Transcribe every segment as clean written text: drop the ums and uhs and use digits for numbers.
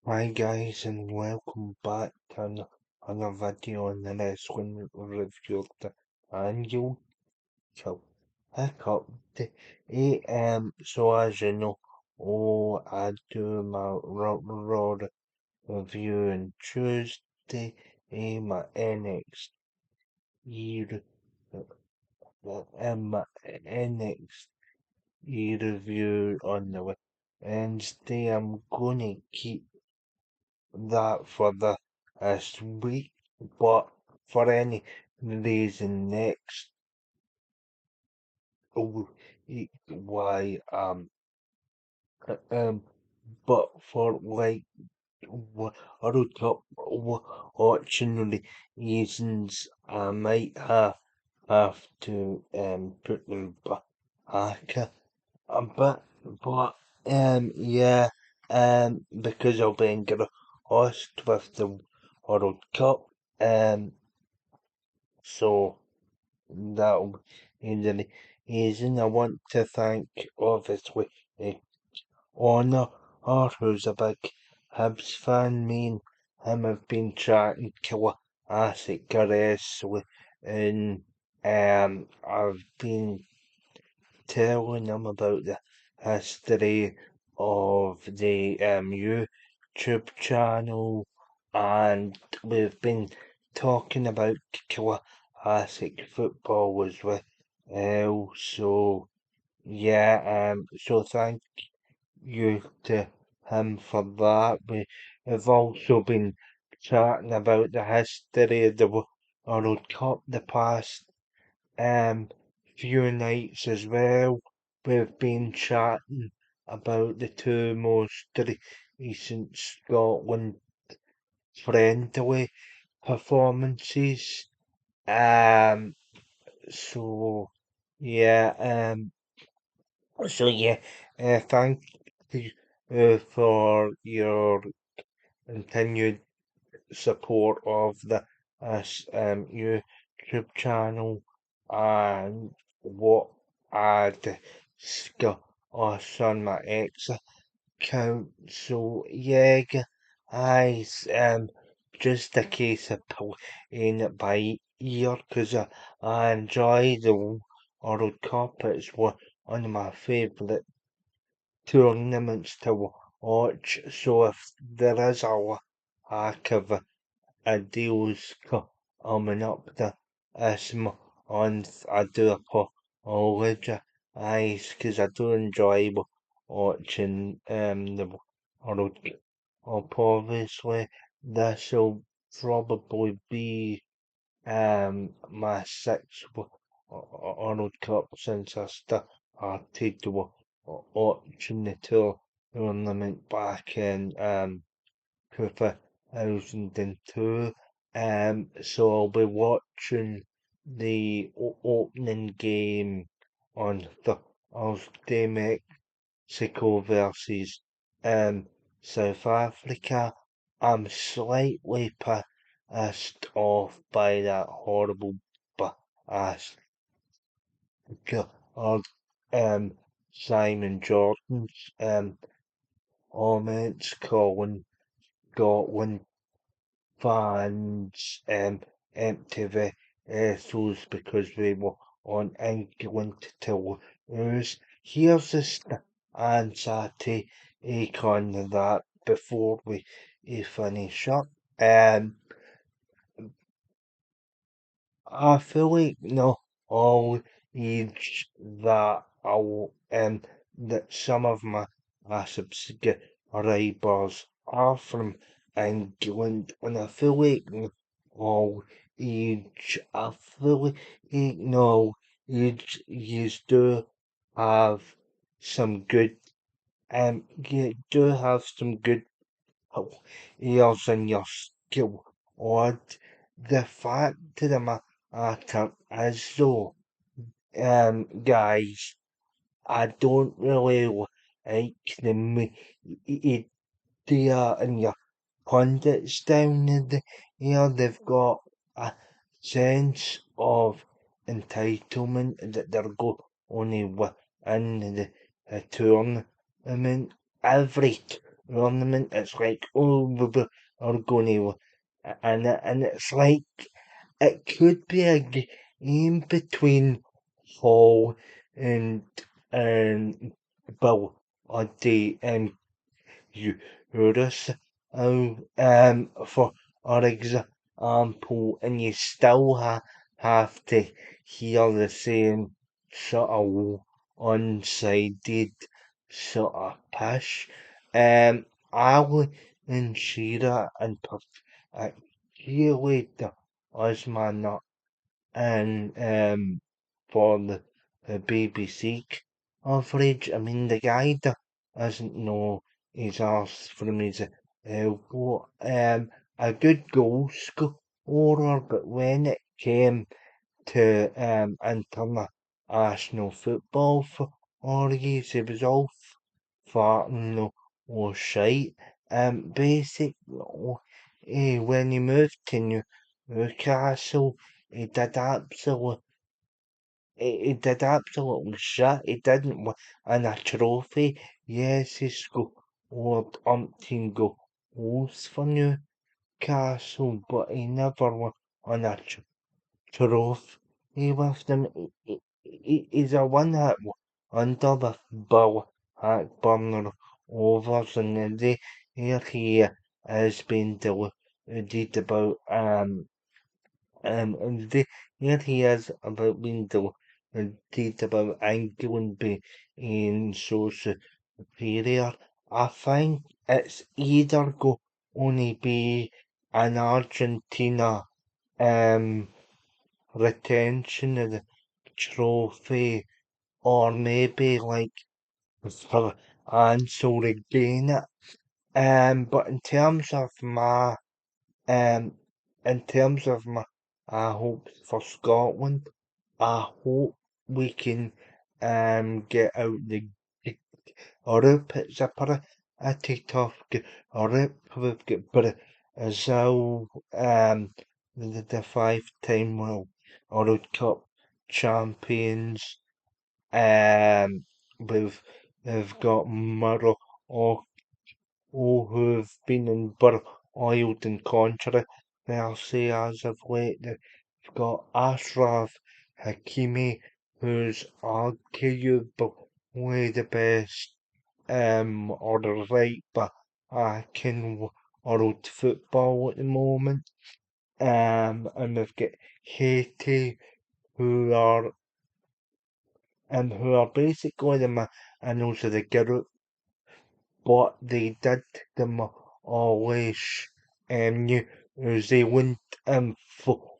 Hi guys and welcome back to another video on the wrestling review of the annual Cup Hiccup the so as you know, I do my Raw review on Tuesday, my NXT my NXT review on the Wednesday. I'm gonna keep that for this week, but for any reason next week, why um but for like other top watching reasons, I might have to put them back a bit, but yeah, because I'll be host with the World Cup, so that'll be the reason. I want to thank obviously Honor, who's a big Hibs fan. Me and him have been chatting classic aggressively, and I've been telling him about the history of the YouTube channel, and we've been talking about classic football as well. So yeah, so thank you to him for that. We have also been chatting about the history of the World Cup the past few nights as well. We've been chatting about the two most recent Scotland friendly performances. Um, so yeah, so yeah, thank you for your continued support of the YouTube channel and what I discuss on my X account. So yeah, just a case of playing it by ear because I enjoy the World Cup. It's one of my favourite tournaments to watch. So if there is a lack of deals coming up this month, I do apologize because I do enjoy watching the World Cup. Obviously, this will probably be my sixth World Cup since I started watching the tournament back in 2002. So I'll be watching the opening game on Thursday, Mexico versus um, South Africa. I'm slightly pissed off by that horrible pass of Simon Jordan's comments calling Scotland fans empty vessels because they were on England to lose. Here's the answer to on that before we finish up. I feel like no all age that that some of my subscribers are from England, and I feel like all age I feel like no age you do have some good you do have some good ears in your skill or the fact of the matter is though, guys, I don't really like the idea and your pundits down here. They've got a sense of entitlement that they're only win the tournament every ornament. It's like, oh, we're going to, and it's like it could be a game between Hall and and Bill or the Eurus, for example, and you still have to hear the same sort of one-sided sort of push. Ali and Shearer and particularly Osman and for the BBC coverage. I mean, the guy doesn't know his arse from his elbow. A good goal scorer, but when it came to international football for years, he was all farting or shite. Basically, when he moved to Newcastle, he did absolutely he did absolutely shit. He didn't win a trophy. Yes, he scored umpteen goals for Newcastle, but he never won a trophy with them. He's a one-hit wonder with Bill Hackburn overs, and here he has been deluded about and here he is about being deluded about England being so superior. I think it's either going to be an Argentina um retention of the trophy, or maybe like for Ansel to gain it. But um, in terms of my hopes for Scotland, I hope we can get out the group. It's a pretty tough group. We've got Brazil, the five-time World Cup champions. We've got Morocco who've been in oiled and controversy as of late. They've got Ashraf Hakimi, who's arguably the best or the right back in world football at the moment. And we've got Haiti, who are who are basically the manuals of the group, but they did demolish New Zealand for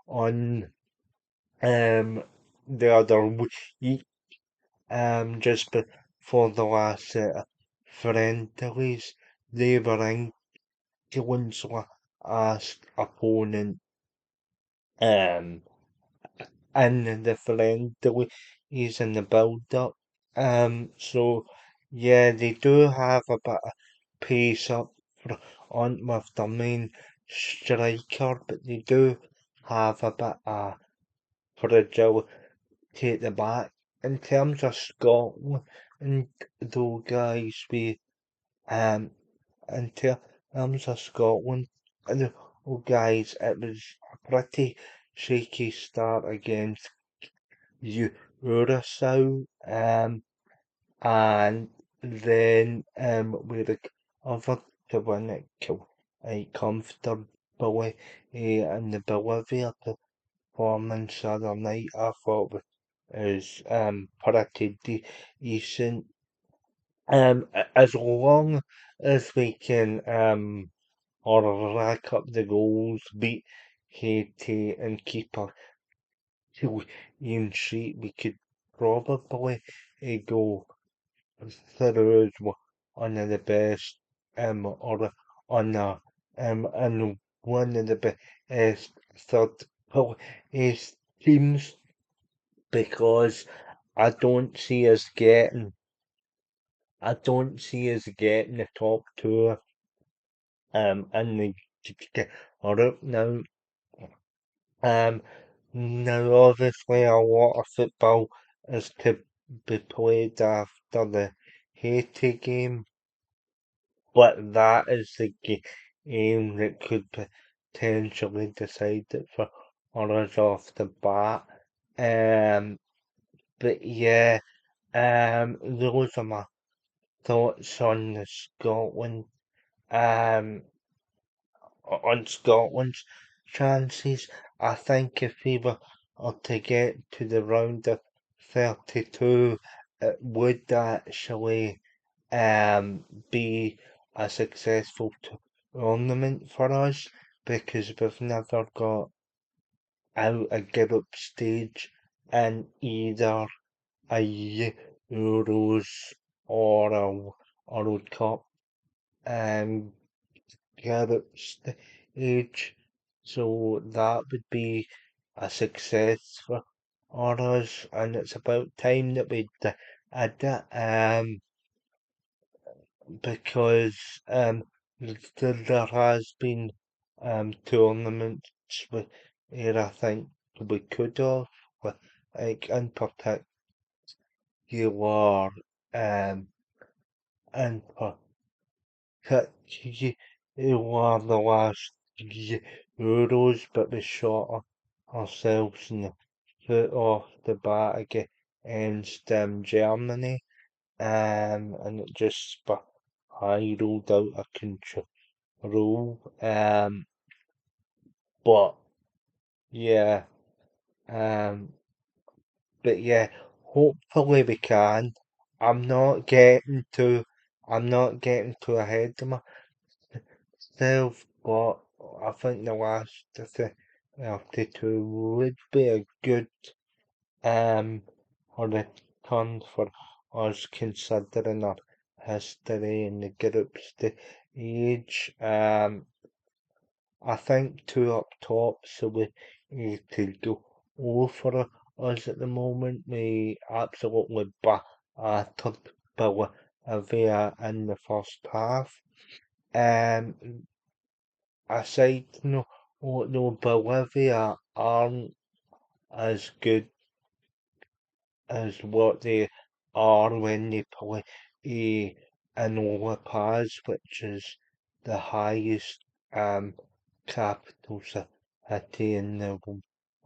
on um the other week, just before the last set of friendlies. They were England's last opponent um in the friendlies in the build up. So yeah, they do have a bit of pace up front with their main striker, but they do have a bit of fragility at the back. In terms of Scotland, though, guys, um, in terms of Scotland, though, guys, it was a pretty shaky start against Curacao, and then we recovered to win it comfortably, and the Bolivia performance the other night I thought was pretty decent. As long as we can or rack up the goals, beat Haiti, and keep a clean sheet, we could probably go through as one of the best, or on the and one of the best third place teams, because I don't see us getting I don't see us getting the top two in the group now. Um, Now obviously a lot of football is to be played after the Haiti game. but that is the game that could potentially decide it for us off the bat. Um, but yeah, those are my thoughts on the um, Scotland's chances. I think if we were to get to the round of 32, it would actually be a successful tournament for us because we've never got out a group stage in either a Euros or a World Cup um, group stage. So that would be a success for us, and it's about time that we did it. Because there has been tournaments where I think we could have, with, like in particular, um, in particular, the last Euros, but we shot ourselves in the foot off the bat against Germany, and it just spiraled out of control. But yeah, um, but yeah, hopefully we can. I'm not getting too, I'm not getting too ahead of myself, but I think the last 32 would be a good um return for us considering our history in the group stage. I think two up top, so we need to go for us at the moment. We absolutely battered Bolivia in the first half. Um, aside, no, Bolivia aren't as good as what they are when they play in La Paz, which is the highest capital city in the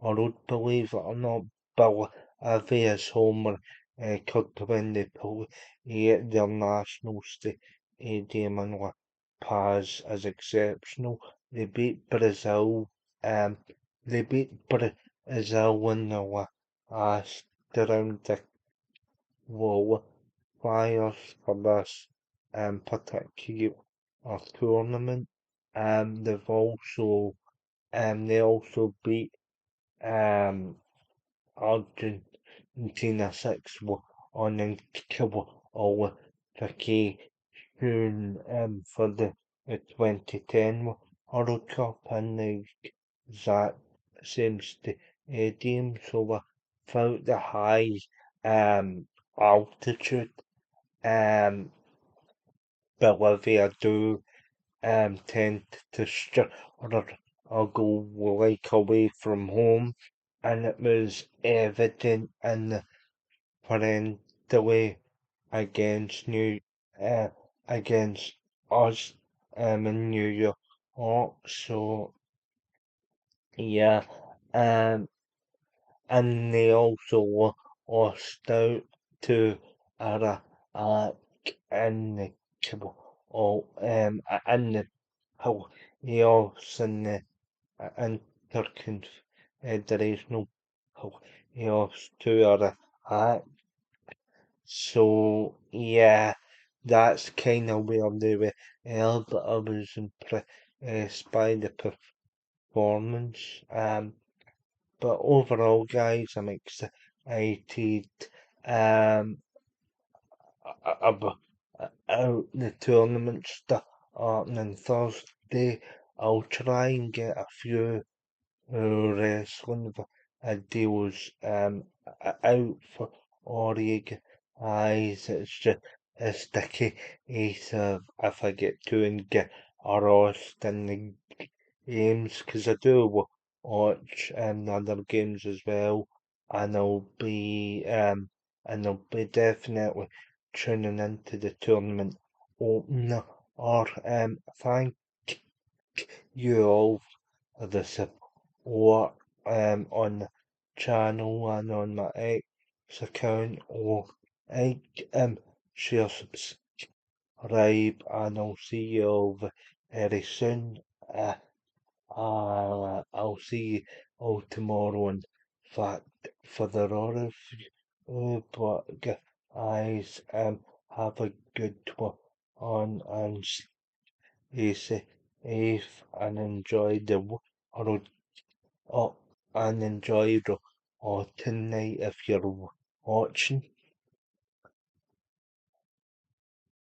world, believe it or not. Bolivia's home could when they play at their national stadium in La Paz is exceptional. They beat Brazil. Um, they beat Brazil in the last around the qualifiers for this particular tournament. They've also they also beat um Argentina 6 on the qualification for the 2010 World Cup in the exact same stadium. So without the high altitude, um, Bolivia do tend to or go like away from home, and it was evident in the friendly against uh, against us in New York. So yeah, um, and they also lost out to Iraq in the in the playoffs in the interconfederational playoffs to Iraq. So yeah, that's kind of where they were but I was impressed by the performance. But overall, guys, I'm excited about the tournament starting on Thursday. I'll try and get a few wrestling deals out for all you guys. It's the case of if I get to and get lost in the games, because I do watch other games as well, and I'll be definitely tuning into the tournament opener or thank you all for the support on the channel and on my X account, or share, subscribe, and I'll see you all very soon. Uh, I'll see you all tomorrow. In fact, for the lot of you, but guys, have a good one and stay safe and enjoy the world. Oh, and enjoy the autumn night if you're watching.